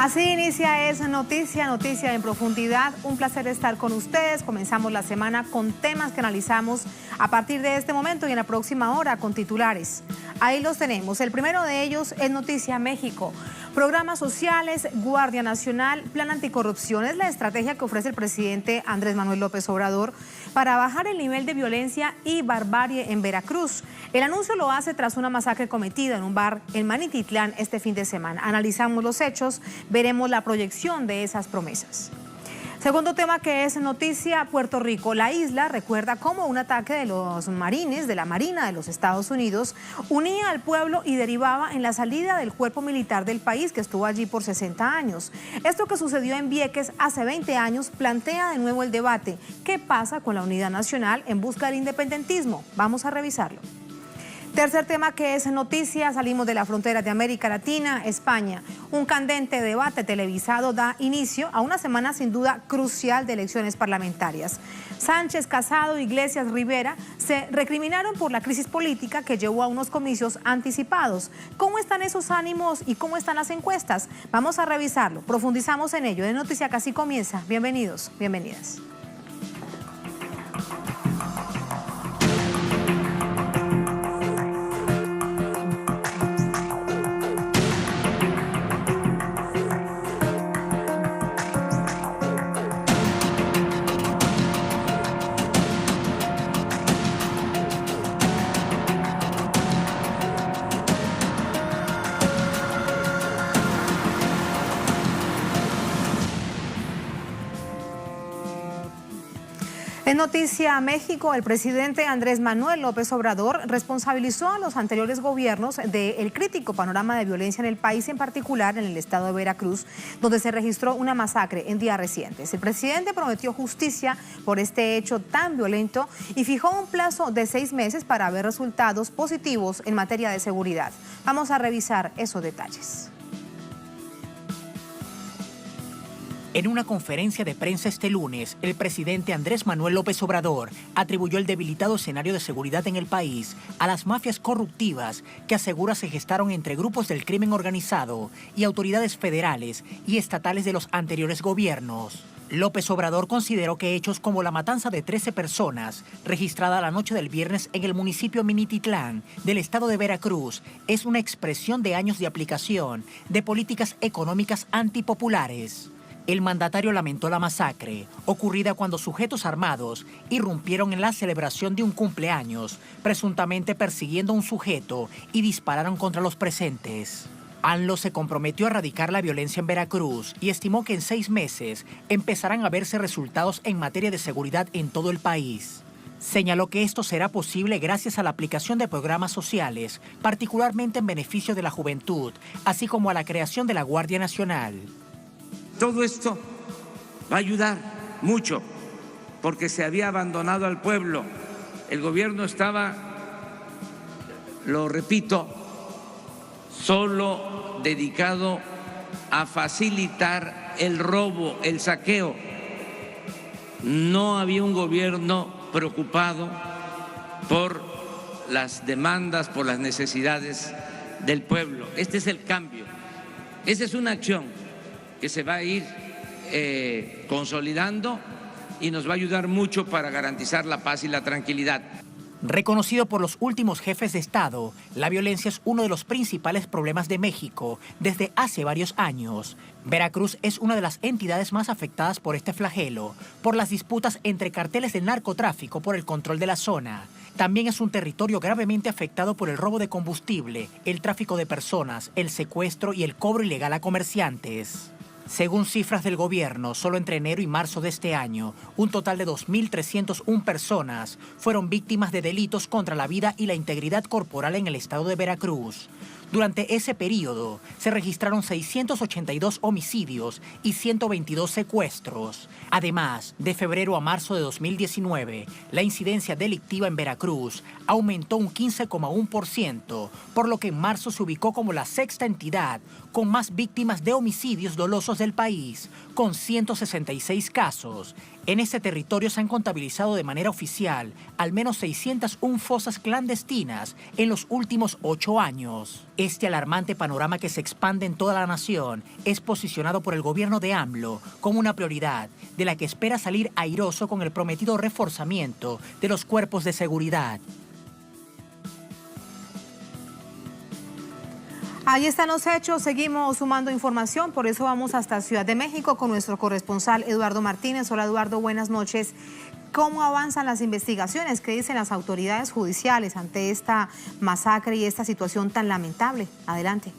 Así inicia esa noticia en profundidad. Un placer estar con ustedes. Comenzamos la semana con temas que analizamos a partir de este momento y en la próxima hora con titulares. Ahí los tenemos. El primero de ellos es Noticia México. Programas sociales, Guardia Nacional, Plan Anticorrupción es la estrategia que ofrece el presidente Andrés Manuel López Obrador para bajar el nivel de violencia y barbarie en Veracruz. El anuncio lo hace tras una masacre cometida en un bar en Minatitlán este fin de semana. Analizamos los hechos, veremos la proyección de esas promesas. Segundo tema que es noticia, Puerto Rico. La isla recuerda cómo un ataque de los marines de la Marina de los Estados Unidos unía al pueblo y derivaba en la salida del cuerpo militar del país que estuvo allí por 60 años. Esto que sucedió en Vieques hace 20 años plantea de nuevo el debate. ¿Qué pasa con la unidad nacional en busca del independentismo? Vamos a revisarlo. Tercer tema que es noticia, salimos de la frontera de América Latina, España. Un candente debate televisado da inicio a una semana sin duda crucial de elecciones parlamentarias. Sánchez, Casado, Iglesias, Rivera se recriminaron por la crisis política que llevó a unos comicios anticipados. ¿Cómo están esos ánimos y cómo están las encuestas? Vamos a revisarlo, profundizamos en ello. De Noticia Casi comienza. Bienvenidos, bienvenidas. En Noticia México, el presidente Andrés Manuel López Obrador responsabilizó a los anteriores gobiernos del crítico panorama de violencia en el país, en particular en el estado de Veracruz, donde se registró una masacre en días recientes. El presidente prometió justicia por este hecho tan violento y fijó un plazo de 6 meses para ver resultados positivos en materia de seguridad. Vamos a revisar esos detalles. En una conferencia de prensa este lunes, el presidente Andrés Manuel López Obrador atribuyó el debilitado escenario de seguridad en el país a las mafias corruptivas que asegura se gestaron entre grupos del crimen organizado y autoridades federales y estatales de los anteriores gobiernos. López Obrador consideró que hechos como la matanza de 13 personas, registrada la noche del viernes en el municipio Minatitlán del estado de Veracruz, es una expresión de años de aplicación de políticas económicas antipopulares. El mandatario lamentó la masacre, ocurrida cuando sujetos armados irrumpieron en la celebración de un cumpleaños, presuntamente persiguiendo a un sujeto y dispararon contra los presentes. AMLO se comprometió a erradicar la violencia en Veracruz y estimó que en 6 meses empezarán a verse resultados en materia de seguridad en todo el país. Señaló que esto será posible gracias a la aplicación de programas sociales, particularmente en beneficio de la juventud, así como a la creación de la Guardia Nacional. Todo esto va a ayudar mucho porque se había abandonado al pueblo. El gobierno estaba, lo repito, solo dedicado a facilitar el robo, el saqueo. No había un gobierno preocupado por las demandas, por las necesidades del pueblo. Este es el cambio. Esa es una acción que se va a ir consolidando y nos va a ayudar mucho para garantizar la paz y la tranquilidad. Reconocido por los últimos jefes de Estado, la violencia es uno de los principales problemas de México desde hace varios años. Veracruz es una de las entidades más afectadas por este flagelo, por las disputas entre carteles de narcotráfico por el control de la zona. También es un territorio gravemente afectado por el robo de combustible, el tráfico de personas, el secuestro y el cobro ilegal a comerciantes. Según cifras del gobierno, solo entre enero y marzo de este año, un total de 2.301 personas fueron víctimas de delitos contra la vida y la integridad corporal en el estado de Veracruz. Durante ese periodo, se registraron 682 homicidios y 122 secuestros. Además, de febrero a marzo de 2019, la incidencia delictiva en Veracruz aumentó un 15,1%, por lo que en marzo se ubicó como la 6ª entidad con más víctimas de homicidios dolosos del país, con 166 casos. En este territorio se han contabilizado de manera oficial al menos 601 fosas clandestinas en los últimos 8 años. Este alarmante panorama que se expande en toda la nación es posicionado por el gobierno de AMLO como una prioridad de la que espera salir airoso con el prometido reforzamiento de los cuerpos de seguridad. Ahí están los hechos, seguimos sumando información, por eso vamos hasta Ciudad de México con nuestro corresponsal Eduardo Martínez. Hola Eduardo, buenas noches. ¿Cómo avanzan las investigaciones? ¿Qué dicen las autoridades judiciales ante esta masacre y esta situación tan lamentable? Adelante.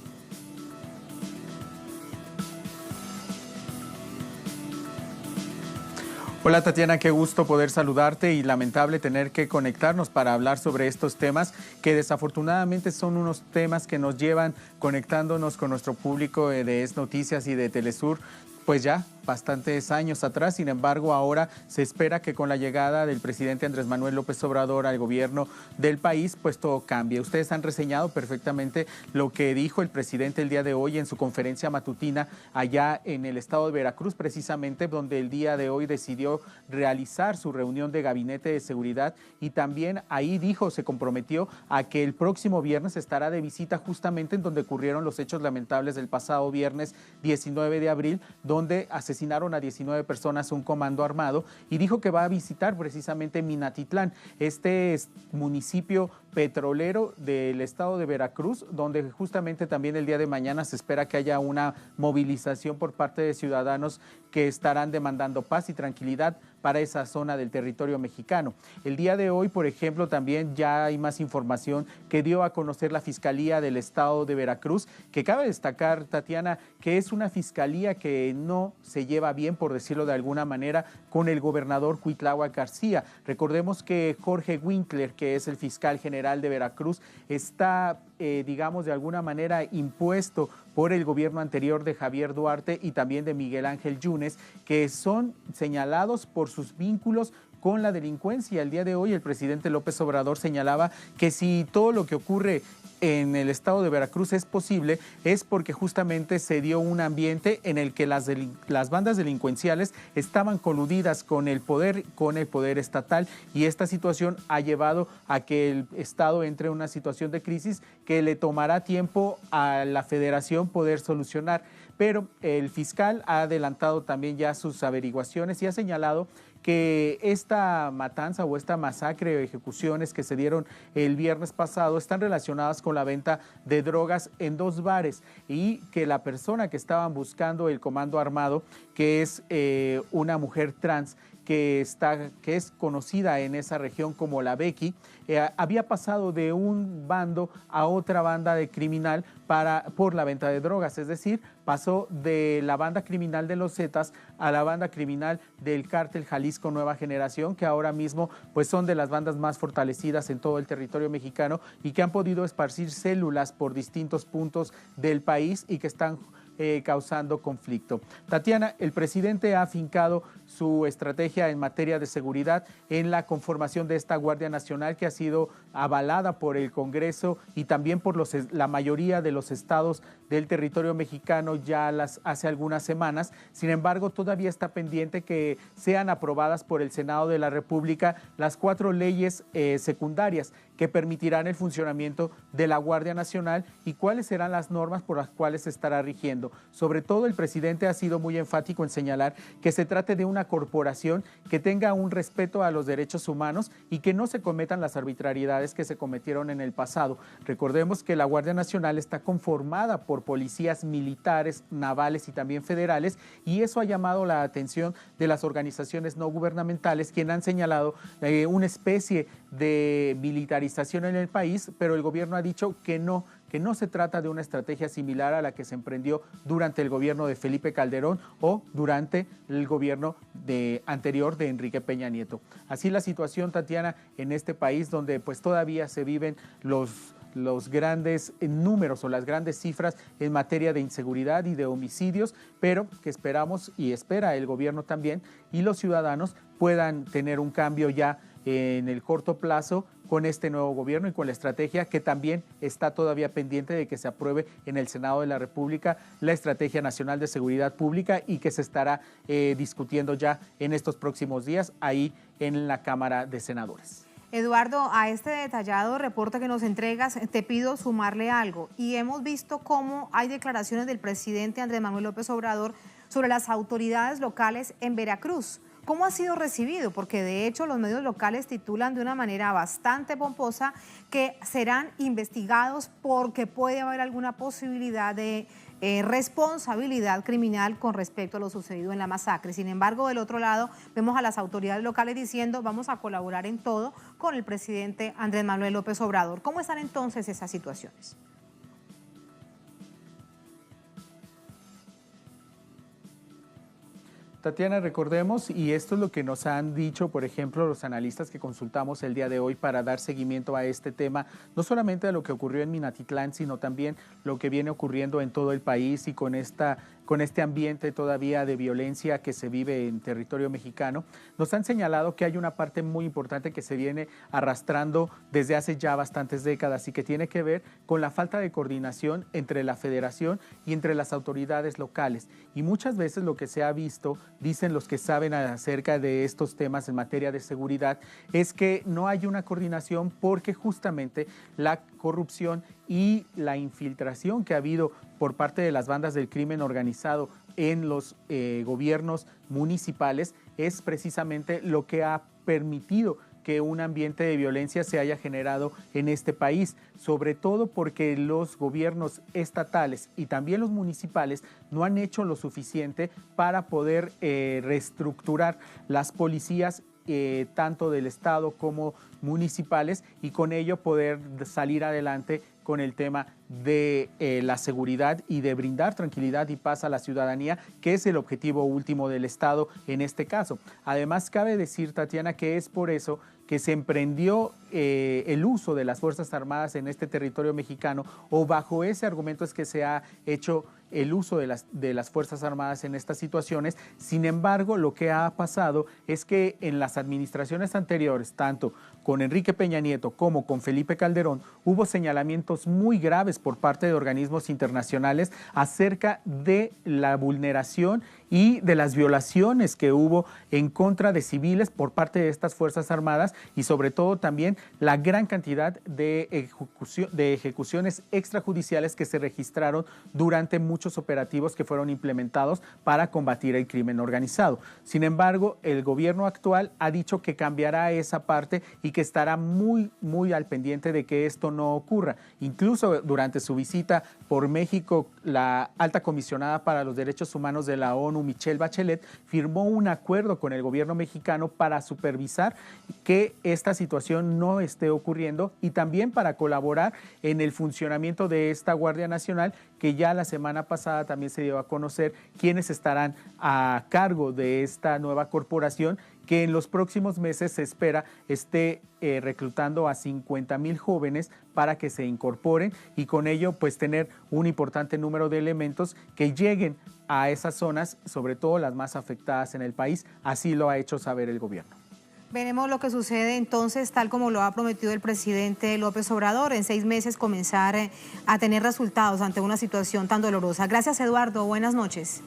Hola Tatiana, qué gusto poder saludarte y lamentable tener que conectarnos para hablar sobre estos temas que desafortunadamente son unos temas que nos llevan conectándonos con nuestro público de Es Noticias y de Telesur, pues ya bastantes años atrás. Sin embargo, ahora se espera que con la llegada del presidente Andrés Manuel López Obrador al gobierno del país, pues todo cambie. Ustedes han reseñado perfectamente lo que dijo el presidente el día de hoy en su conferencia matutina allá en el estado de Veracruz, precisamente donde el día de hoy decidió realizar su reunión de gabinete de seguridad, y también ahí dijo, se comprometió a que el próximo viernes estará de visita justamente en donde ocurrieron los hechos lamentables del pasado viernes 19 de abril, donde asesinaron a 19 personas un comando armado, y dijo que va a visitar precisamente Minatitlán, este municipio petrolero del estado de Veracruz, donde justamente también el día de mañana se espera que haya una movilización por parte de ciudadanos que estarán demandando paz y tranquilidad para esa zona del territorio mexicano. El día de hoy, por ejemplo, también ya hay más información que dio a conocer la Fiscalía del Estado de Veracruz, que cabe destacar, Tatiana, que es una fiscalía que no se lleva bien, por decirlo de alguna manera, con el gobernador Cuitláhuac García. Recordemos que Jorge Winkler, que es el fiscal general de Veracruz, está, digamos, de alguna manera impuesto por el gobierno anterior de Javier Duarte y también de Miguel Ángel Yunes, que son señalados por sus vínculos con la delincuencia. El día de hoy el presidente López Obrador señalaba que si todo lo que ocurre en el estado de Veracruz es posible, es porque justamente se dio un ambiente en el que las bandas delincuenciales estaban coludidas con el poder estatal, y esta situación ha llevado a que el estado entre en una situación de crisis que le tomará tiempo a la federación poder solucionar. Pero el fiscal ha adelantado también ya sus averiguaciones y ha señalado que esta matanza o esta masacre o ejecuciones que se dieron el viernes pasado están relacionadas con la venta de drogas en 2 bares, y que la persona que estaban buscando el comando armado, que es una mujer trans, que es conocida en esa región como la Becky, había pasado de un bando a otra banda de criminal por la venta de drogas, es decir, pasó de la banda criminal de los Zetas a la banda criminal del Cártel Jalisco Nueva Generación, que ahora mismo pues son de las bandas más fortalecidas en todo el territorio mexicano y que han podido esparcir células por distintos puntos del país y que están causando conflicto. Tatiana, el presidente ha afincado su estrategia en materia de seguridad en la conformación de esta Guardia Nacional, que ha sido avalada por el Congreso y también por la mayoría de los estados del territorio mexicano ya hace algunas semanas. Sin embargo, todavía está pendiente que sean aprobadas por el Senado de la República las 4 leyes secundarias que permitirán el funcionamiento de la Guardia Nacional y cuáles serán las normas por las cuales se estará rigiendo. Sobre todo, el presidente ha sido muy enfático en señalar que se trate de una corporación que tenga un respeto a los derechos humanos y que no se cometan las arbitrariedades que se cometieron en el pasado. Recordemos que la Guardia Nacional está conformada por policías militares, navales y también federales, y eso ha llamado la atención de las organizaciones no gubernamentales, quienes han señalado una especie de militarización en el país, pero el gobierno ha dicho que no se trata de una estrategia similar a la que se emprendió durante el gobierno de Felipe Calderón o durante el gobierno anterior de Enrique Peña Nieto. Así la situación, Tatiana, en este país donde pues todavía se viven los grandes números o las grandes cifras en materia de inseguridad y de homicidios, pero que esperamos y espera el gobierno también y los ciudadanos puedan tener un cambio ya en el corto plazo con este nuevo gobierno y con la estrategia que también está todavía pendiente de que se apruebe en el Senado de la República la Estrategia Nacional de Seguridad Pública y que se estará discutiendo ya en estos próximos días ahí en la Cámara de Senadores. Eduardo, a este detallado reporte que nos entregas, te pido sumarle algo. Y hemos visto cómo hay declaraciones del presidente Andrés Manuel López Obrador sobre las autoridades locales en Veracruz. ¿Cómo ha sido recibido? Porque de hecho los medios locales titulan de una manera bastante pomposa que serán investigados porque puede haber alguna posibilidad de responsabilidad criminal con respecto a lo sucedido en la masacre. Sin embargo, del otro lado, vemos a las autoridades locales diciendo vamos a colaborar en todo con el presidente Andrés Manuel López Obrador. ¿Cómo están entonces esas situaciones? Tatiana, recordemos, y esto es lo que nos han dicho, por ejemplo, los analistas que consultamos el día de hoy para dar seguimiento a este tema, no solamente de lo que ocurrió en Minatitlán, sino también lo que viene ocurriendo en todo el país y con este ambiente todavía de violencia que se vive en territorio mexicano. Nos han señalado que hay una parte muy importante que se viene arrastrando desde hace ya bastantes décadas y que tiene que ver con la falta de coordinación entre la federación y entre las autoridades locales. Y muchas veces lo que se ha visto, dicen los que saben acerca de estos temas en materia de seguridad, es que no hay una coordinación porque justamente la corrupción y la infiltración que ha habido por parte de las bandas del crimen organizado en los gobiernos municipales es precisamente lo que ha permitido que un ambiente de violencia se haya generado en este país, sobre todo porque los gobiernos estatales y también los municipales no han hecho lo suficiente para poder reestructurar las policías tanto del estado como municipales y con ello poder salir adelante con el tema de la seguridad y de brindar tranquilidad y paz a la ciudadanía, que es el objetivo último del Estado en este caso. Además, cabe decir, Tatiana, que es por eso que se emprendió el uso de las Fuerzas Armadas en este territorio mexicano, o bajo ese argumento es que se ha hecho el uso de las Fuerzas Armadas en estas situaciones. Sin embargo, lo que ha pasado es que en las administraciones anteriores, tanto con Enrique Peña Nieto como con Felipe Calderón, hubo señalamientos muy graves por parte de organismos internacionales acerca de la vulneración y de las violaciones que hubo en contra de civiles por parte de estas Fuerzas Armadas y sobre todo también la gran cantidad de ejecuciones extrajudiciales que se registraron durante muchos operativos que fueron implementados para combatir el crimen organizado. Sin embargo, el gobierno actual ha dicho que cambiará esa parte y que estará muy al pendiente de que esto no ocurra. Incluso durante su visita por México, la alta comisionada para los derechos humanos de la ONU, Michelle Bachelet, firmó un acuerdo con el gobierno mexicano para supervisar que esta situación no esté ocurriendo y también para colaborar en el funcionamiento de esta Guardia Nacional, que ya la semana pasada también se dio a conocer quiénes estarán a cargo de esta nueva corporación, que en los próximos meses se espera esté reclutando a 50,000 jóvenes para que se incorporen y con ello pues tener un importante número de elementos que lleguen a esas zonas, sobre todo las más afectadas en el país. Así lo ha hecho saber el gobierno. Veremos lo que sucede entonces, tal como lo ha prometido el presidente López Obrador, en 6 meses comenzar a tener resultados ante una situación tan dolorosa. Gracias, Eduardo. Buenas noches.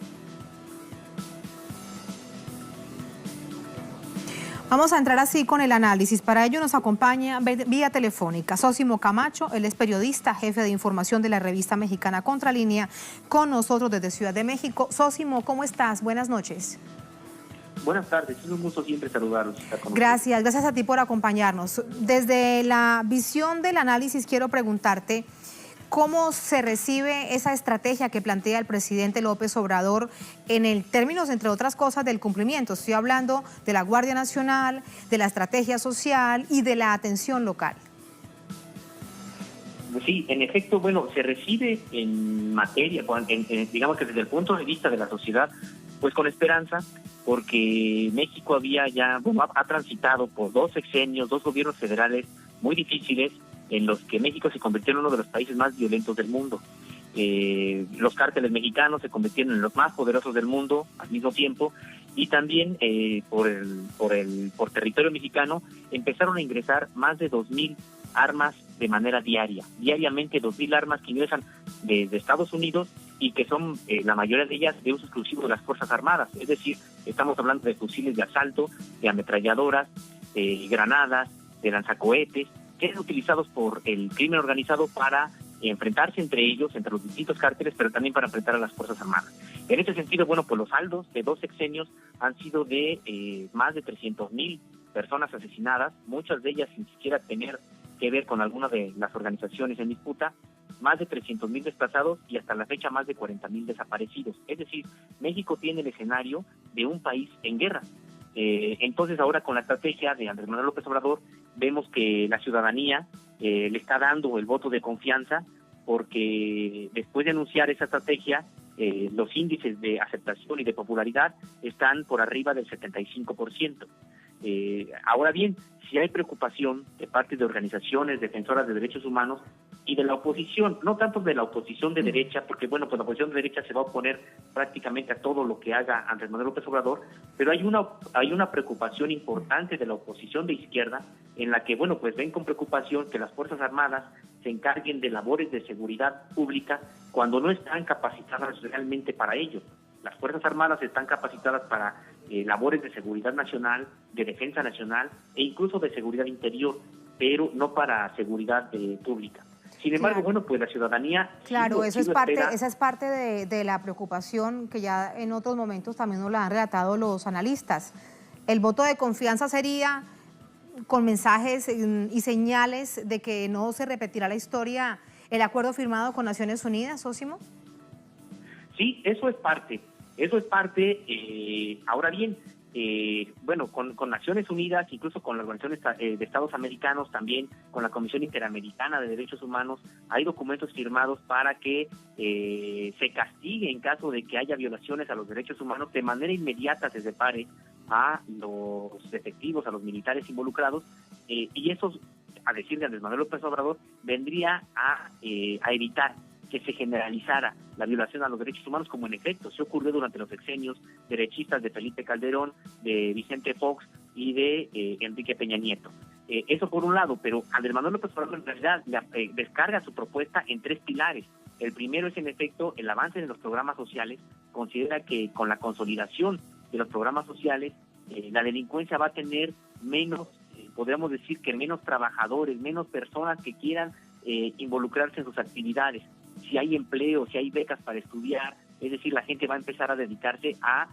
Vamos a entrar así con el análisis. Para ello nos acompaña vía telefónica Zósimo Camacho, él es periodista, jefe de información de la revista mexicana Contralínea, con nosotros desde Ciudad de México. Zósimo, ¿cómo estás? Buenas noches. Buenas tardes, es un gusto siempre saludarlos. Gracias a ti por acompañarnos. Desde la visión del análisis quiero preguntarte, ¿cómo se recibe esa estrategia que plantea el presidente López Obrador en el términos, entre otras cosas, del cumplimiento? Estoy hablando de la Guardia Nacional, de la estrategia social y de la atención local. Sí, en efecto, bueno, se recibe en materia, digamos que desde el punto de vista de la sociedad, pues con esperanza, porque México ha transitado por 2 sexenios, 2 gobiernos federales muy difíciles, en los que México se convirtió en uno de los países más violentos del mundo. Los cárteles mexicanos se convirtieron en los más poderosos del mundo al mismo tiempo, Y también por territorio mexicano empezaron a ingresar más de 2,000 armas de manera diaria. Diariamente 2,000 armas que ingresan desde Estados Unidos y que son la mayoría de ellas de uso exclusivo de las Fuerzas Armadas. Es decir, estamos hablando de fusiles de asalto, de ametralladoras, de granadas, de lanzacohetes, que son utilizados por el crimen organizado para enfrentarse entre ellos, entre los distintos cárteles, pero también para enfrentar a las Fuerzas Armadas. En ese sentido, bueno, pues los saldos de 2 sexenios han sido de más de 300,000 personas asesinadas, muchas de ellas sin siquiera tener que ver con alguna de las organizaciones en disputa, más de 300,000 desplazados y hasta la fecha más de 40,000 desaparecidos. Es decir, México tiene el escenario de un país en guerra. Entonces ahora con la estrategia de Andrés Manuel López Obrador vemos que la ciudadanía le está dando el voto de confianza, porque después de anunciar esa estrategia los índices de aceptación y de popularidad están por arriba del 75%. Ahora bien, si hay preocupación de parte de organizaciones defensoras de derechos humanos y de la oposición, no tanto de la oposición de derecha, porque bueno, pues la oposición de derecha se va a oponer prácticamente a todo lo que haga Andrés Manuel López Obrador, pero hay una preocupación importante de la oposición de izquierda, en la que bueno, pues ven con preocupación que las Fuerzas Armadas se encarguen de labores de seguridad pública cuando no están capacitadas realmente para ello. Las Fuerzas Armadas están capacitadas para labores de seguridad nacional, de defensa nacional e incluso de seguridad interior, pero no para seguridad pública. Sin embargo, bueno, pues la ciudadanía... Claro, esa es parte de la preocupación que ya en otros momentos también nos la han relatado los analistas. El voto de confianza sería con mensajes y señales de que no se repetirá la historia, el acuerdo firmado con Naciones Unidas, Zósimo. Sí, eso es parte. Ahora bien, bueno, con Naciones Unidas, incluso con las organizaciones de Estados Americanos, también con la Comisión Interamericana de Derechos Humanos, hay documentos firmados para que se castigue en caso de que haya violaciones a los derechos humanos, de manera inmediata se separe a los efectivos, a los militares involucrados, y eso, a decir de Andrés Manuel López Obrador, vendría a evitar que se generalizara la violación a los derechos humanos, como en efecto se ocurrió durante los sexenios derechistas de Felipe Calderón, de Vicente Fox y de Enrique Peña Nieto. Eso por un lado, pero Andrés Manuel López Obrador en realidad descarga su propuesta en 3 pilares. El primero es en efecto el avance de los programas sociales. Considera que con la consolidación de los programas sociales la delincuencia va a tener menos, podríamos decir que menos trabajadores, menos personas que quieran involucrarse en sus actividades. Si hay empleo, si hay becas para estudiar, es decir, la gente va a empezar a dedicarse a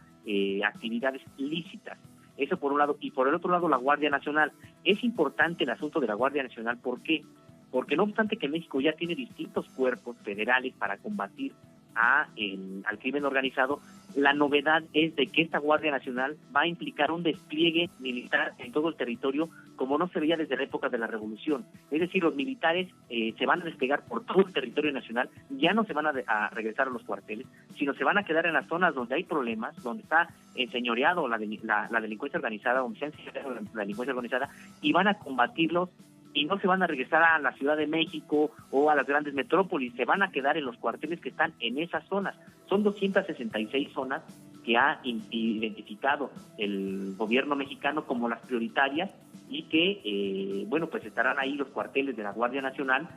actividades lícitas. Eso por un lado. Y por el otro lado, la Guardia Nacional. Es importante el asunto de la Guardia Nacional. ¿Por qué? Porque no obstante que México ya tiene distintos cuerpos federales para combatir al crimen organizado, la novedad es de que esta Guardia Nacional va a implicar un despliegue militar en todo el territorio como no se veía desde la época de la Revolución. Es decir, los militares se van a desplegar por todo el territorio nacional, ya no se van a regresar a los cuarteles, sino se van a quedar en las zonas donde hay problemas, donde está enseñoreado la delincuencia organizada, donde se ha enseñoreado la delincuencia organizada, y van a combatirlos, y no se van a regresar a la Ciudad de México o a las grandes metrópolis, se van a quedar en los cuarteles que están en esas zonas. Son 266 zonas que ha identificado el gobierno mexicano como las prioritarias y que, bueno, pues estarán ahí los cuarteles de la Guardia Nacional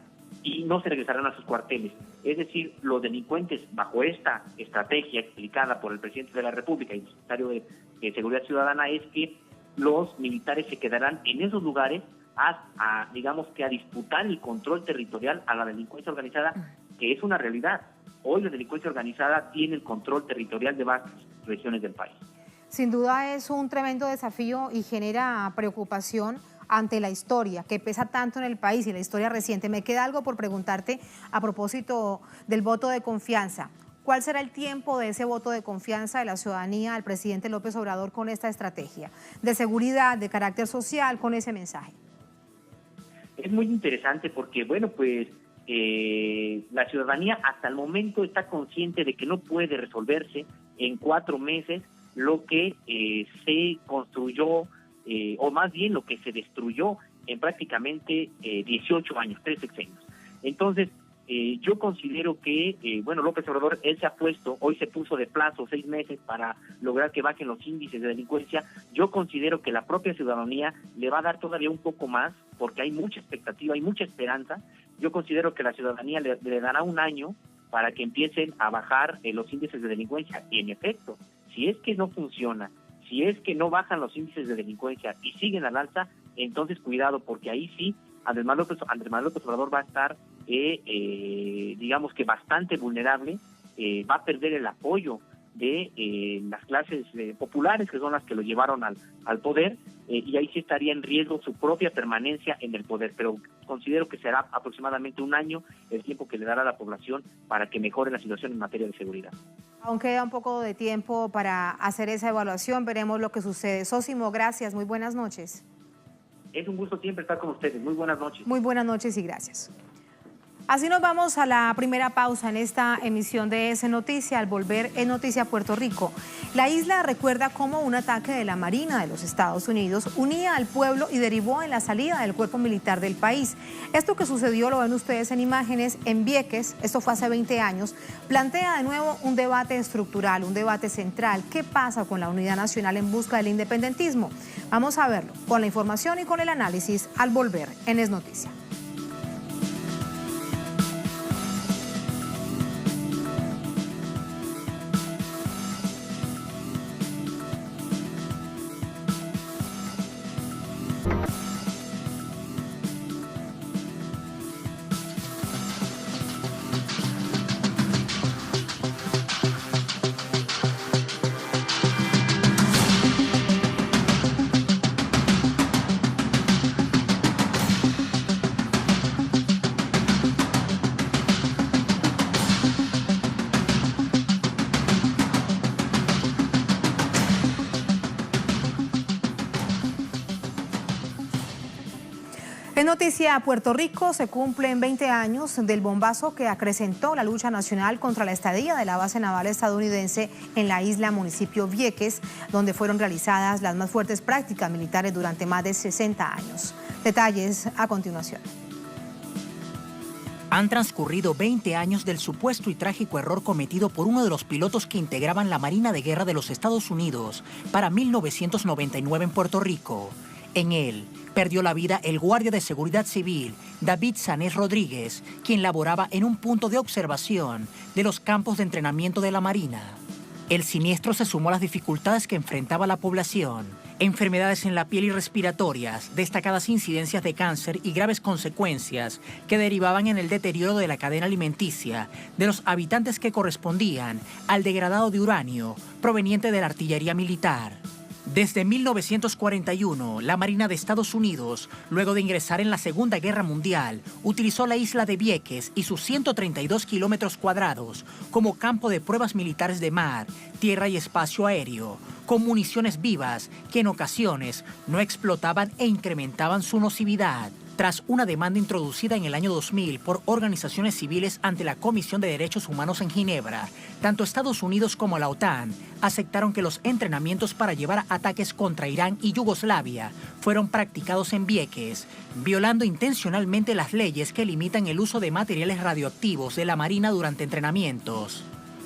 y no se regresarán a sus cuarteles. Es decir, los delincuentes, bajo esta estrategia explicada por el presidente de la República y el secretario de Seguridad Ciudadana, es que los militares se quedarán en esos lugares digamos que a disputar el control territorial a la delincuencia organizada, que es una realidad. Hoy la delincuencia organizada tiene el control territorial de varias regiones del país. Sin duda es un tremendo desafío y genera preocupación ante la historia que pesa tanto en el país y la historia reciente. Me queda algo por preguntarte a propósito del voto de confianza. ¿Cuál será el tiempo de ese voto de confianza de la ciudadanía al presidente López Obrador con esta estrategia de seguridad, de carácter social, con ese mensaje? Es muy interesante porque, bueno, pues la ciudadanía hasta el momento está consciente de que no puede resolverse en 4 meses lo que se construyó, o más bien lo que se destruyó en prácticamente 18 años, 3 sexenios. Entonces, Yo considero que, López Obrador, él se ha puesto, hoy se puso de plazo 6 meses para lograr que bajen los índices de delincuencia. Yo considero que la propia ciudadanía le va a dar todavía un poco más, porque hay mucha expectativa, hay mucha esperanza. Yo considero que la ciudadanía le dará un año para que empiecen a bajar los índices de delincuencia. Y en efecto, si es que no funciona, si es que no bajan los índices de delincuencia y siguen al alza, entonces cuidado, porque ahí sí Andrés Manuel López Obrador va a estar, digamos que bastante vulnerable, va a perder el apoyo de las clases populares, que son las que lo llevaron al poder, y ahí sí estaría en riesgo su propia permanencia en el poder. Pero considero que será aproximadamente un año el tiempo que le dará a la población para que mejore la situación en materia de seguridad. Aún queda un poco de tiempo para hacer esa evaluación, veremos lo que sucede. Sósimo, gracias, muy buenas noches. Es un gusto siempre estar con ustedes. Muy buenas noches. Muy buenas noches y gracias. Así nos vamos a la primera pausa en esta emisión de Es Noticia. Al volver, Es Noticia Puerto Rico. La isla recuerda cómo un ataque de la Marina de los Estados Unidos unía al pueblo y derivó en la salida del cuerpo militar del país. Esto que sucedió, lo ven ustedes en imágenes, en Vieques, esto fue hace 20 años, plantea de nuevo un debate estructural, un debate central. ¿Qué pasa con la unidad nacional en busca del independentismo? Vamos a verlo con la información y con el análisis al volver en Es Noticia. En Noticia Puerto Rico se cumplen 20 años del bombazo que acrecentó la lucha nacional contra la estadía de la base naval estadounidense en la isla municipio Vieques, donde fueron realizadas las más fuertes prácticas militares durante más de 60 años. Detalles a continuación. Han transcurrido 20 años del supuesto y trágico error cometido por uno de los pilotos que integraban la Marina de Guerra de los Estados Unidos para 1999 en Puerto Rico. En él perdió la vida el guardia de seguridad civil, David Sanés Rodríguez, quien laboraba en un punto de observación de los campos de entrenamiento de la Marina. El siniestro se sumó a las dificultades que enfrentaba la población: enfermedades en la piel y respiratorias, destacadas incidencias de cáncer y graves consecuencias que derivaban en el deterioro de la cadena alimenticia de los habitantes, que correspondían al degradado de uranio proveniente de la artillería militar. Desde 1941, la Marina de Estados Unidos, luego de ingresar en la Segunda Guerra Mundial, utilizó la isla de Vieques y sus 132 kilómetros cuadrados como campo de pruebas militares de mar, tierra y espacio aéreo, con municiones vivas que en ocasiones no explotaban e incrementaban su nocividad. Tras una demanda introducida en el año 2000 por organizaciones civiles ante la Comisión de Derechos Humanos en Ginebra, tanto Estados Unidos como la OTAN aceptaron que los entrenamientos para llevar ataques contra Irán y Yugoslavia fueron practicados en Vieques, violando intencionalmente las leyes que limitan el uso de materiales radioactivos de la Marina durante entrenamientos.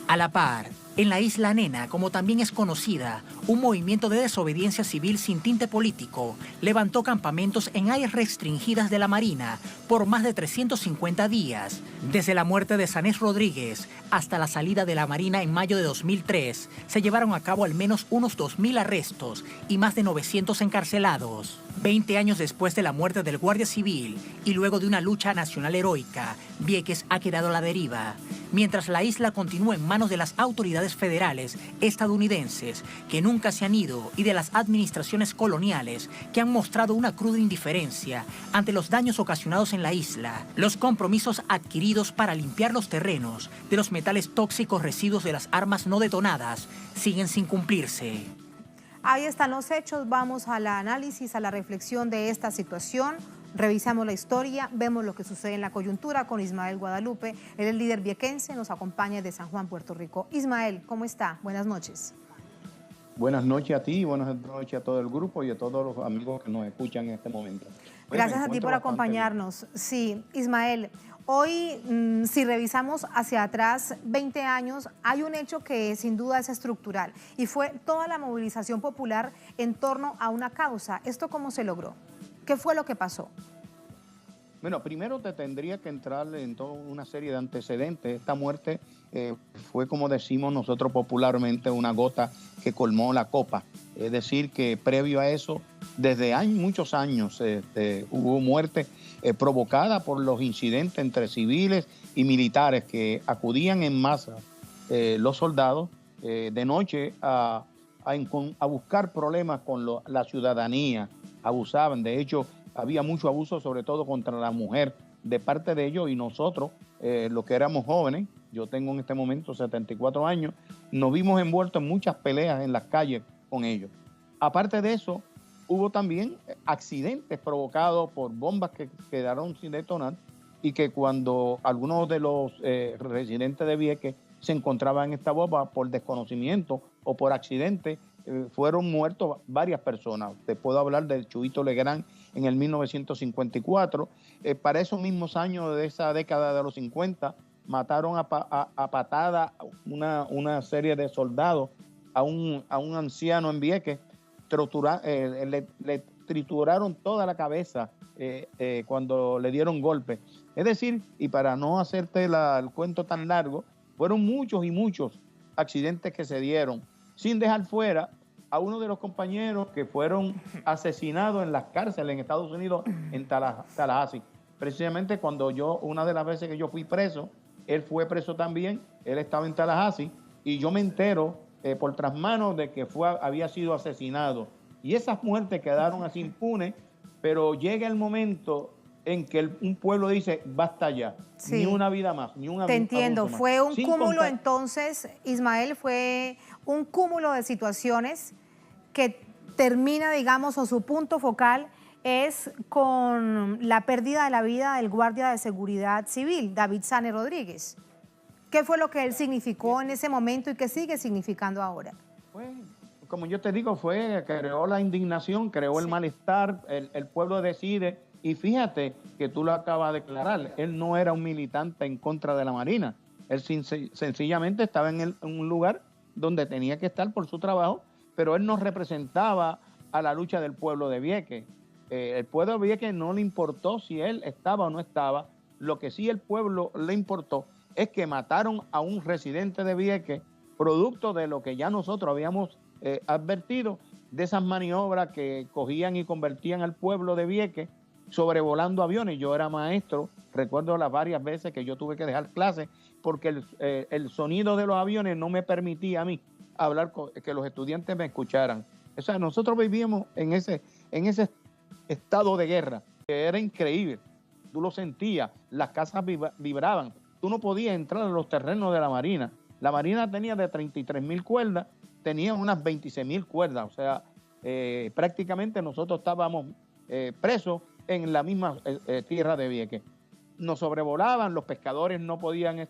A la par, en la Isla Nena, como también es conocida, un movimiento de desobediencia civil sin tinte político levantó campamentos en áreas restringidas de la Marina por más de 350 días. Desde la muerte de Sanés Rodríguez hasta la salida de la Marina en mayo de 2003, se llevaron a cabo al menos unos 2.000 arrestos y más de 900 encarcelados. 20 años después de la muerte del guardia civil y luego de una lucha nacional heroica, Vieques ha quedado a la deriva. Mientras la isla continúa en manos de las autoridades federales estadounidenses, que nunca se han ido, y de las administraciones coloniales, que han mostrado una cruda indiferencia ante los daños ocasionados en la isla, los compromisos adquiridos para limpiar los terrenos de los metales tóxicos residuos de las armas no detonadas siguen sin cumplirse. Ahí están los hechos, vamos al análisis, a la reflexión de esta situación. Revisamos la historia, vemos lo que sucede en la coyuntura con Ismael Guadalupe. Él es líder viequense, nos acompaña de San Juan, Puerto Rico. Ismael, ¿cómo está? Buenas noches. Buenas noches a ti y buenas noches a todo el grupo y a todos los amigos que nos escuchan en este momento. Gracias a ti por acompañarnos. Sí, Ismael, Hoy, si revisamos hacia atrás 20 años, hay un hecho que sin duda es estructural y fue toda la movilización popular en torno a una causa. ¿Esto cómo se logró? ¿Qué fue lo que pasó? Bueno, primero te tendría que entrar en toda una serie de antecedentes. Esta muerte fue, como decimos nosotros popularmente, una gota que colmó la copa. Es decir, que previo a eso, desde muchos años, hubo muerte provocada por los incidentes entre civiles y militares que acudían en masa, los soldados, de noche a buscar problemas con la ciudadanía. Abusaban, de hecho, había mucho abuso, sobre todo contra la mujer, de parte de ellos, y nosotros, los que éramos jóvenes, yo tengo en este momento 74 años, nos vimos envueltos en muchas peleas en las calles con ellos. Aparte de eso, hubo también accidentes provocados por bombas que quedaron sin detonar y que cuando algunos de los residentes de Vieques se encontraban en esta bomba por desconocimiento o por accidente, fueron muertos varias personas. Te puedo hablar del Chuito Legrand en el 1954. Para esos mismos años de esa década de los 50, mataron a patada una serie de soldados a un anciano en Vieques. Le trituraron toda la cabeza cuando le dieron golpes. Es decir, y para no hacerte el cuento tan largo, fueron muchos y muchos accidentes que se dieron, sin dejar fuera a uno de los compañeros que fueron asesinados en las cárceles en Estados Unidos, en Tallahassee. Precisamente una de las veces que yo fui preso, él fue preso también, él estaba en Tallahassee, y yo me entero por tras manos de que había sido asesinado. Y esas muertes quedaron así impunes, pero llega el momento en que un pueblo dice, basta ya, sí, ni una vida más, ni una vida más. Te entiendo, fue un cúmulo entonces, Ismael, fue un cúmulo de situaciones que termina, digamos, o su punto focal es con la pérdida de la vida del guardia de seguridad civil, David Sanne Rodríguez. ¿Qué fue lo que él significó en ese momento y qué sigue significando ahora? Pues, como yo te digo, creó la indignación, creó el malestar, el pueblo decide. Y fíjate que tú lo acabas de declarar, él no era un militante en contra de la Marina. Él sencillamente estaba en un lugar donde tenía que estar por su trabajo, pero él no representaba a la lucha del pueblo de Vieques. El pueblo de Vieques no le importó si él estaba o no estaba. Lo que sí el pueblo le importó es que mataron a un residente de Vieques, producto de lo que ya nosotros habíamos advertido, de esas maniobras que cogían y convertían al pueblo de Vieques sobrevolando aviones. Yo era maestro, recuerdo las varias veces que yo tuve que dejar clases porque el sonido de los aviones no me permitía a mí hablar, que los estudiantes me escucharan. O sea, nosotros vivíamos en ese estado de guerra, que era increíble. Tú lo sentías, las casas vibraban. Tú no podías entrar a los terrenos de la Marina. La Marina tenía de 33,000 cuerdas, tenía unas 26,000 cuerdas. O sea, prácticamente nosotros estábamos presos en la misma tierra de Vieques. Nos sobrevolaban, los pescadores no podían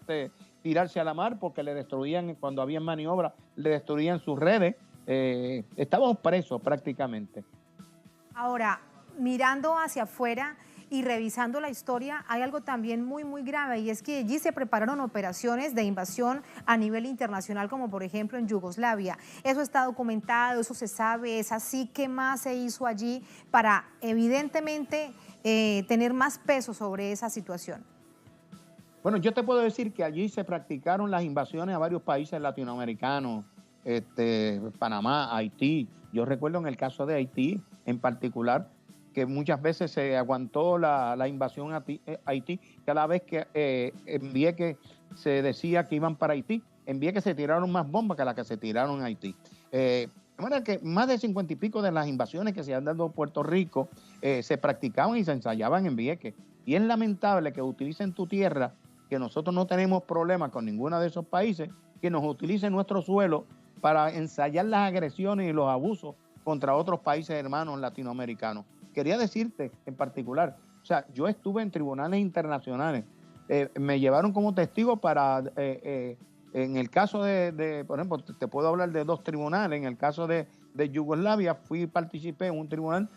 tirarse a la mar porque le destruían, cuando había maniobra, le destruían sus redes. Estábamos presos prácticamente. Ahora, mirando hacia afuera y revisando la historia, hay algo también muy, muy grave, y es que allí se prepararon operaciones de invasión a nivel internacional, como por ejemplo en Yugoslavia. Eso está documentado, eso se sabe, es así. ¿Qué más se hizo allí para, evidentemente, tener más peso sobre esa situación? Bueno, yo te puedo decir que allí se practicaron las invasiones a varios países latinoamericanos, Panamá, Haití. Yo recuerdo en el caso de Haití en particular, que muchas veces se aguantó la invasión a Haití, cada vez que en Vieques se decía que iban para Haití. En Vieques se tiraron más bombas que las que se tiraron en Haití. De manera que más de 50 y pico de las invasiones que se han dado a Puerto Rico se practicaban y se ensayaban en Vieques. Y es lamentable que utilicen tu tierra, que nosotros no tenemos problemas con ninguno de esos países, que nos utilicen nuestro suelo para ensayar las agresiones y los abusos contra otros países hermanos latinoamericanos. Quería decirte en particular, o sea, yo estuve en tribunales internacionales, me llevaron como testigo para, en el caso por ejemplo, te puedo hablar de 2 tribunales, en el caso de Yugoslavia participé en un tribunal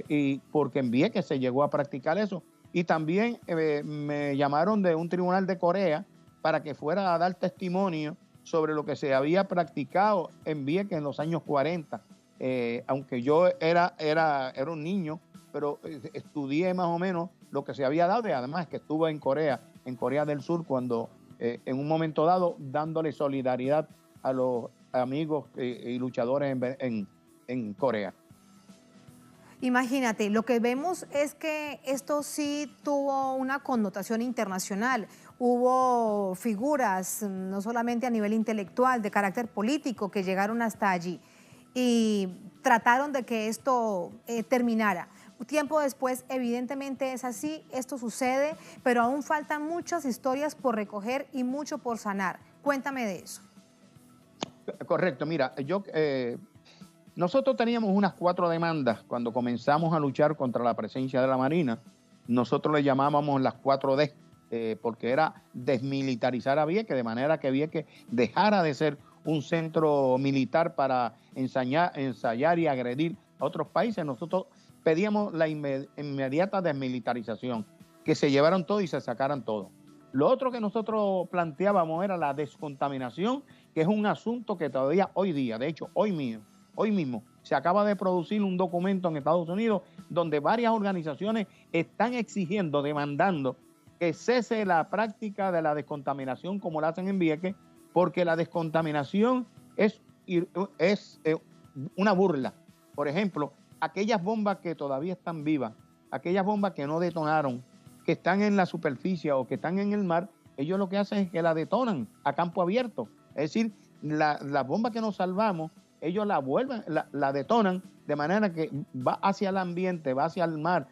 y porque en Vieques se llegó a practicar eso, Y también me llamaron de un tribunal de Corea para que fuera a dar testimonio sobre lo que se había practicado en Vieques en los años 40. Aunque yo era un niño, pero estudié más o menos lo que se había dado, y además que estuve en Corea del Sur, cuando en un momento dado dándole solidaridad a los amigos y luchadores en Corea. Imagínate, lo que vemos es que esto sí tuvo una connotación internacional. Hubo figuras, no solamente a nivel intelectual, de carácter político, que llegaron hasta allí y trataron de que esto terminara. Tiempo después, evidentemente es así, esto sucede, pero aún faltan muchas historias por recoger y mucho por sanar. Cuéntame de eso. Correcto, mira, nosotros teníamos unas 4 demandas cuando comenzamos a luchar contra la presencia de la Marina. Nosotros le llamábamos las 4D, porque era desmilitarizar a Vieques, de manera que Vieques dejara de ser un centro militar para ensayar y agredir a otros países. Nosotros pedíamos la inmediata desmilitarización, que se llevaran todo y se sacaran todo. Lo otro que nosotros planteábamos era la descontaminación, que es un asunto que todavía hoy día, de hecho hoy mismo, se acaba de producir un documento en Estados Unidos donde varias organizaciones están exigiendo, demandando que cese la práctica de la descontaminación como la hacen en Vieques, porque la descontaminación es una burla. Por ejemplo, aquellas bombas que todavía están vivas, aquellas bombas que no detonaron, que están en la superficie o que están en el mar, ellos lo que hacen es que la detonan a campo abierto. Es decir, las bombas que nos salvamos, ellos la detonan de manera que va hacia el ambiente, va hacia el mar,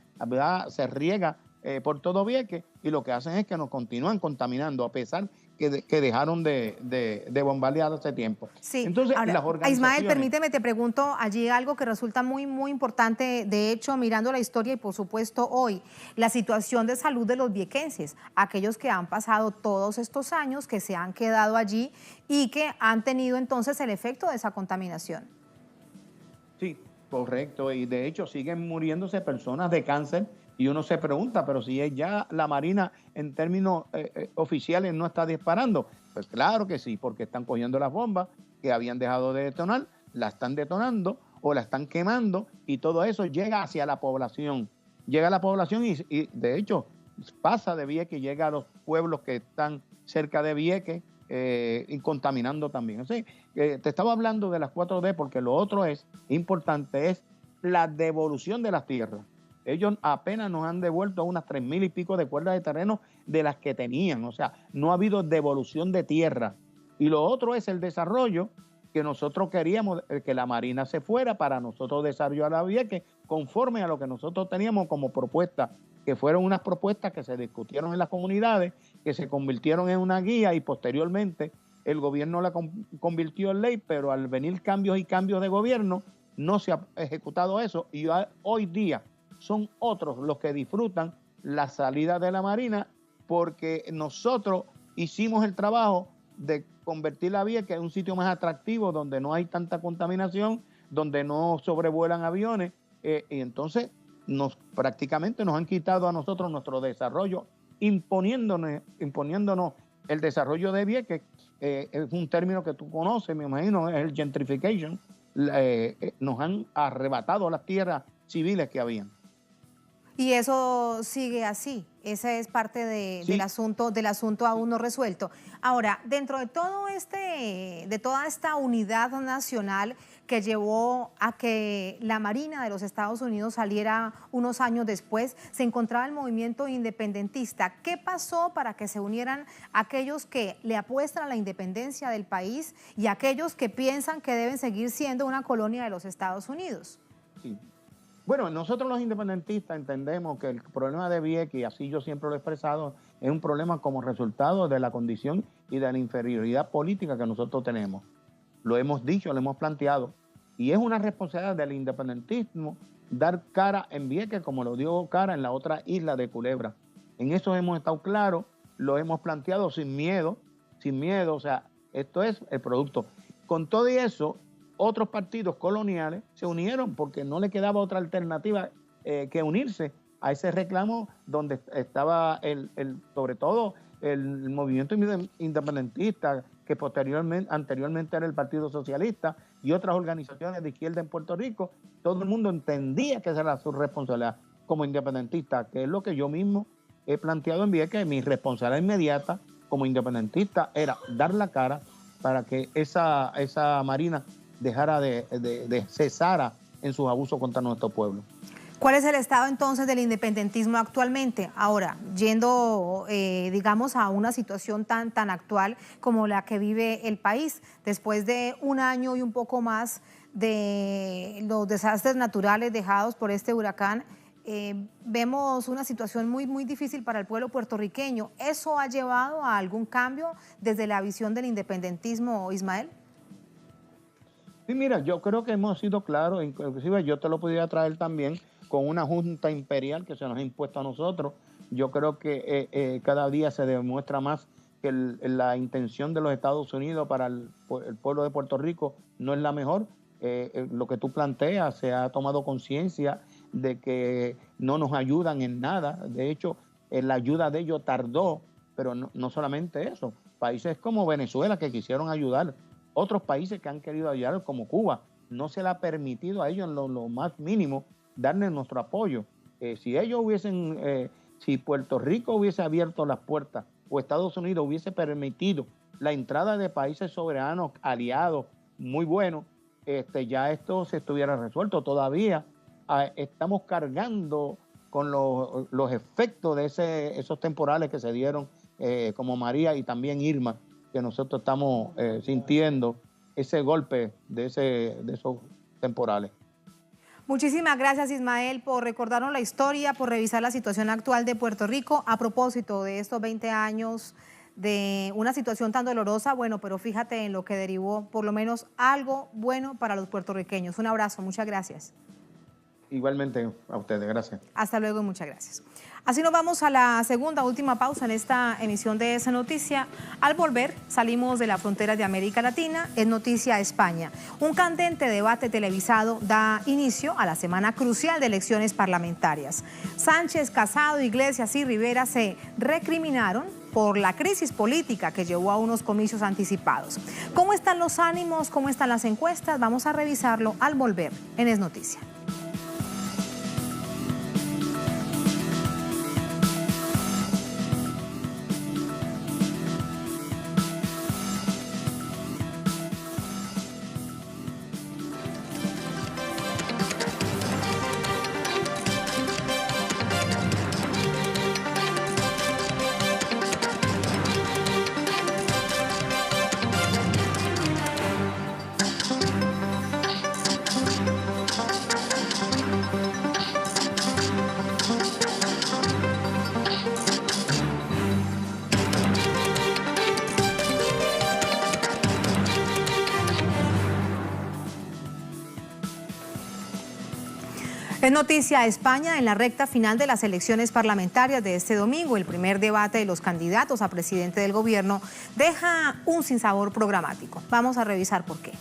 se riega por todo Vieques, y lo que hacen es que nos continúan contaminando a pesar que dejaron de bombardear hace tiempo. Sí. Entonces, ahora, las organizaciones... Ismael, permíteme, te pregunto allí algo que resulta muy, muy importante, de hecho, mirando la historia y por supuesto hoy, la situación de salud de los viequenses, aquellos que han pasado todos estos años, que se han quedado allí y que han tenido entonces el efecto de esa contaminación. Sí, correcto, y de hecho siguen muriéndose personas de cáncer. Y uno se pregunta, pero si ya la Marina en términos oficiales no está disparando. Pues claro que sí, porque están cogiendo las bombas que habían dejado de detonar, la están detonando o la están quemando, y todo eso llega hacia la población. Llega a la población y de hecho pasa de Vieques y llega a los pueblos que están cerca de Vieques y contaminando también. O sea, te estaba hablando de las 4D porque lo otro importante es la devolución de las tierras. Ellos apenas nos han devuelto unas 3,000 y pico de cuerdas de terreno de las que tenían. O sea, no ha habido devolución de tierra. Y lo otro es el desarrollo, que nosotros queríamos que la Marina se fuera para nosotros desarrollar a Vieques conforme a lo que nosotros teníamos como propuesta, que fueron unas propuestas que se discutieron en las comunidades, que se convirtieron en una guía y posteriormente el gobierno la convirtió en ley, pero al venir cambios de gobierno no se ha ejecutado eso, y hoy día son otros los que disfrutan la salida de la Marina, porque nosotros hicimos el trabajo de convertir la Vieques en un sitio más atractivo, donde no hay tanta contaminación, donde no sobrevuelan aviones, y entonces prácticamente nos han quitado a nosotros nuestro desarrollo, imponiéndonos el desarrollo de Vieques. Es un término que tú conoces, me imagino, es el gentrification. Nos han arrebatado las tierras civiles que habían. Y eso sigue así, ese es parte Sí. del asunto aún no resuelto. Ahora, dentro de de toda esta unidad nacional que llevó a que la Marina de los Estados Unidos saliera unos años después, se encontraba el movimiento independentista. ¿Qué pasó para que se unieran aquellos que le apuestan a la independencia del país y aquellos que piensan que deben seguir siendo una colonia de los Estados Unidos? Sí. Bueno, nosotros los independentistas entendemos que el problema de Vieques, y así yo siempre lo he expresado, es un problema como resultado de la condición y de la inferioridad política que nosotros tenemos. Lo hemos dicho, lo hemos planteado, y es una responsabilidad del independentismo dar cara en Vieques como lo dio cara en la otra isla de Culebra. En eso hemos estado claros, lo hemos planteado sin miedo, o sea, esto es el producto. Con todo y eso, otros partidos coloniales se unieron porque no le quedaba otra alternativa que unirse, a ese reclamo donde estaba sobre todo el movimiento independentista, que anteriormente era el Partido Socialista y otras organizaciones de izquierda en Puerto Rico. Todo el mundo entendía que esa era su responsabilidad como independentista, que es lo que yo mismo he planteado en Vieques, que mi responsabilidad inmediata como independentista era dar la cara para que esa Marina dejara de cesara en sus abusos contra nuestro pueblo. ¿Cuál es el estado entonces del independentismo actualmente? Ahora, yendo, digamos, a una situación tan actual como la que vive el país, después de un año y un poco más de los desastres naturales dejados por este huracán, vemos una situación muy difícil para el pueblo puertorriqueño. ¿Eso ha llevado a algún cambio desde la visión del independentismo, Ismael? Sí, mira, yo creo que hemos sido claros, inclusive yo te lo podría traer también con una junta imperial que se nos ha impuesto a nosotros. Yo creo que cada día se demuestra más que la intención de los Estados Unidos para el pueblo de Puerto Rico no es la mejor. Lo que tú planteas, se ha tomado conciencia de que no nos ayudan en nada. De hecho, la ayuda de ellos tardó, pero no solamente eso. Países como Venezuela que quisieron ayudar, otros países que han querido ayudar como Cuba, no se le ha permitido a ellos en lo más mínimo darles nuestro apoyo. Si Puerto Rico hubiese abierto las puertas o Estados Unidos hubiese permitido la entrada de países soberanos, aliados, muy buenos, ya esto se estuviera resuelto. Todavía estamos cargando con los efectos de esos temporales que se dieron, como María y también Irma, que nosotros estamos sintiendo ese golpe de esos temporales. Muchísimas gracias, Ismael, por recordarnos la historia, por revisar la situación actual de Puerto Rico a propósito de estos 20 años de una situación tan dolorosa. Bueno, pero fíjate en lo que derivó, por lo menos algo bueno para los puertorriqueños. Un abrazo, muchas gracias. Igualmente a ustedes, gracias. Hasta luego y muchas gracias. Así nos vamos a la segunda, última pausa en esta emisión de Esa Noticia. Al volver, salimos de la frontera de América Latina, es noticia España. Un candente debate televisado da inicio a la semana crucial de elecciones parlamentarias. Sánchez, Casado, Iglesias y Rivera se recriminaron por la crisis política que llevó a unos comicios anticipados. ¿Cómo están los ánimos? ¿Cómo están las encuestas? Vamos a revisarlo al volver en Es Noticia. Es noticia España en la recta final de las elecciones parlamentarias de este domingo. El primer debate de los candidatos a presidente del gobierno deja un sinsabor programático. Vamos a revisar por qué.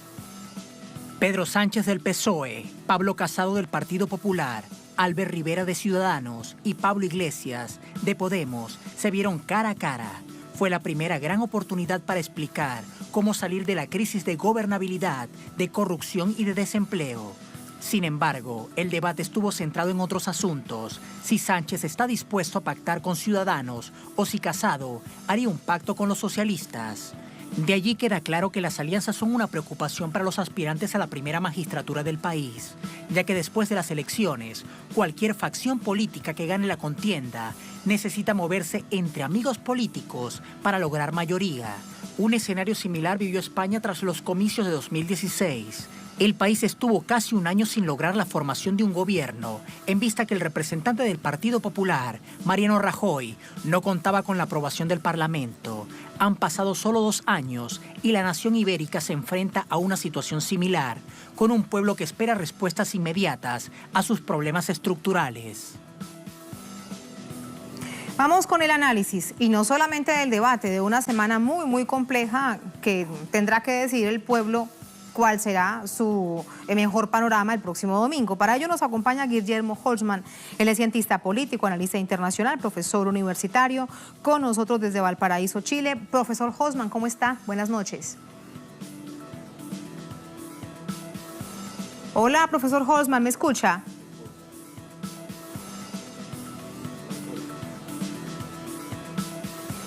Pedro Sánchez del PSOE, Pablo Casado del Partido Popular, Albert Rivera de Ciudadanos y Pablo Iglesias de Podemos se vieron cara a cara. Fue la primera gran oportunidad para explicar cómo salir de la crisis de gobernabilidad, de corrupción y de desempleo. Sin embargo, el debate estuvo centrado en otros asuntos. Si Sánchez está dispuesto a pactar con Ciudadanos o si Casado haría un pacto con los socialistas. De allí queda claro que las alianzas son una preocupación para los aspirantes a la primera magistratura del país, ya que después de las elecciones, cualquier facción política que gane la contienda necesita moverse entre amigos políticos para lograr mayoría. Un escenario similar vivió España tras los comicios de 2016. El país estuvo casi un año sin lograr la formación de un gobierno, en vista que el representante del Partido Popular, Mariano Rajoy, no contaba con la aprobación del Parlamento. Han pasado solo 2 años y la nación ibérica se enfrenta a una situación similar, con un pueblo que espera respuestas inmediatas a sus problemas estructurales. Vamos con el análisis, y no solamente del debate, de una semana muy compleja que tendrá que decidir el pueblo cuál será su mejor panorama el próximo domingo. Para ello nos acompaña Guillermo Holzman, él es cientista político, analista internacional, profesor universitario, con nosotros desde Valparaíso, Chile. Profesor Holzman, ¿cómo está? Buenas noches. Hola, profesor Holzman, ¿me escucha?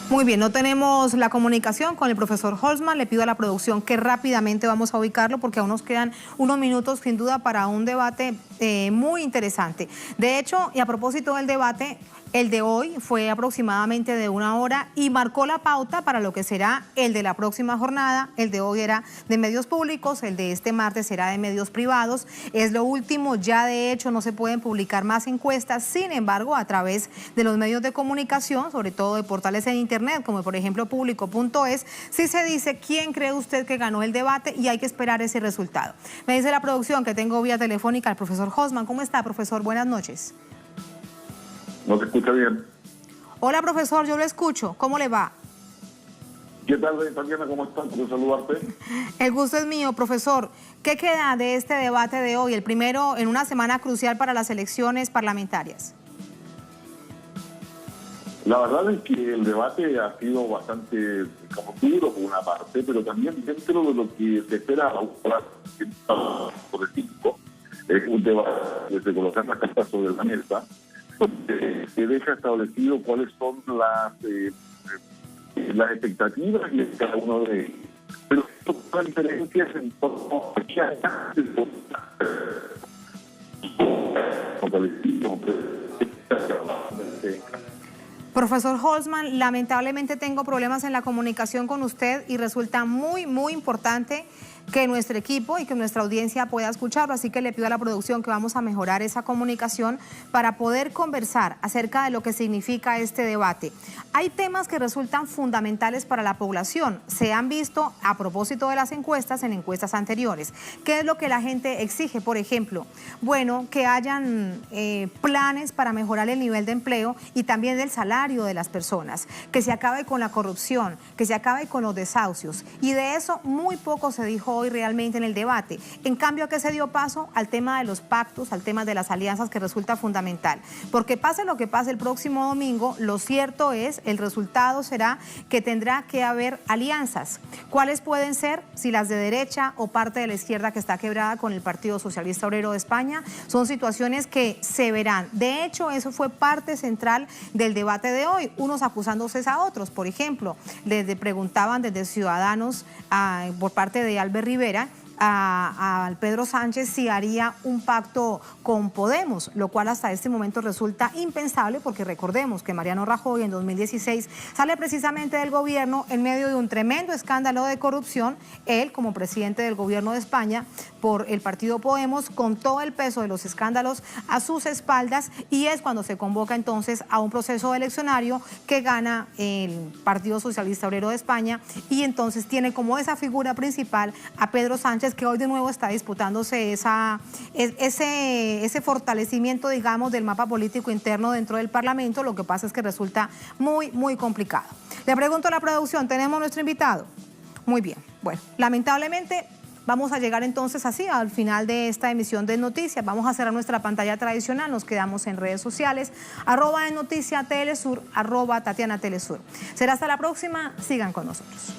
Muy bien, no tenemos la comunicación con el profesor Holzman. Le pido a la producción que rápidamente vamos a ubicarlo porque aún nos quedan unos minutos sin duda para un debate muy interesante. De hecho, y a propósito del debate, el de hoy fue aproximadamente de 1 hora y marcó la pauta para lo que será el de la próxima jornada. El de hoy era de medios públicos, el de este martes será de medios privados. Es lo último, ya de hecho no se pueden publicar más encuestas, sin embargo a través de los medios de comunicación, sobre todo de portales en internet, como por ejemplo público.es, sí se dice quién cree usted que ganó el debate y hay que esperar ese resultado. Me dice la producción que tengo vía telefónica al profesor Holzman. ¿Cómo está, profesor? Buenas noches. No te escucha bien. Hola, profesor, yo lo escucho. ¿Cómo le va? ¿Qué tal, Tatiana? ¿Cómo estás? Quiero saludarte. El gusto es mío, profesor. ¿Qué queda de este debate de hoy, el primero en una semana crucial para las elecciones parlamentarias? La verdad es que el debate ha sido bastante como duro por una parte, pero también dentro de lo que se espera por el 5, es un debate que se colocan las cartas sobre la mesa, donde se deja establecido cuáles son las expectativas y cada uno de ellos. Pero son diferencias en torno a qué Profesor Holzman, lamentablemente tengo problemas en la comunicación con usted y resulta muy importante que nuestro equipo y que nuestra audiencia pueda escucharlo, así que le pido a la producción que vamos a mejorar esa comunicación para poder conversar acerca de lo que significa este debate. Hay temas que resultan fundamentales para la población, se han visto a propósito de las encuestas en encuestas anteriores. ¿Qué es lo que la gente exige? Por ejemplo, bueno, que hayan planes para mejorar el nivel de empleo y también del salario de las personas, que se acabe con la corrupción, que se acabe con los desahucios, y de eso muy poco se dijo hoy realmente en el debate. En cambio, ¿a qué se dio paso? Al tema de los pactos, al tema de las alianzas, que resulta fundamental. Porque pase lo que pase el próximo domingo, lo cierto es, el resultado será que tendrá que haber alianzas. ¿Cuáles pueden ser? Si las de derecha o parte de la izquierda que está quebrada con el Partido Socialista Obrero de España, son situaciones que se verán. De hecho, eso fue parte central del debate de hoy, unos acusándose a otros. Por ejemplo, les preguntaban desde Ciudadanos por parte de Albert Rivera a Pedro Sánchez si haría un pacto con Podemos, lo cual hasta este momento resulta impensable porque recordemos que Mariano Rajoy en 2016 sale precisamente del gobierno en medio de un tremendo escándalo de corrupción, él como presidente del gobierno de España por el partido Podemos, con todo el peso de los escándalos a sus espaldas, y es cuando se convoca entonces a un proceso eleccionario que gana el Partido Socialista Obrero de España, y entonces tiene como esa figura principal a Pedro Sánchez, que hoy de nuevo está disputándose ese fortalecimiento, digamos, del mapa político interno dentro del Parlamento. Lo que pasa es que resulta muy complicado. Le pregunto a la producción, ¿tenemos nuestro invitado? Muy bien, bueno, lamentablemente vamos a llegar entonces así al final de esta emisión de Noticias. Vamos a cerrar nuestra pantalla tradicional, nos quedamos en redes sociales, @en Noticia Telesur, @Tatiana Telesur. Será hasta la próxima, sigan con nosotros.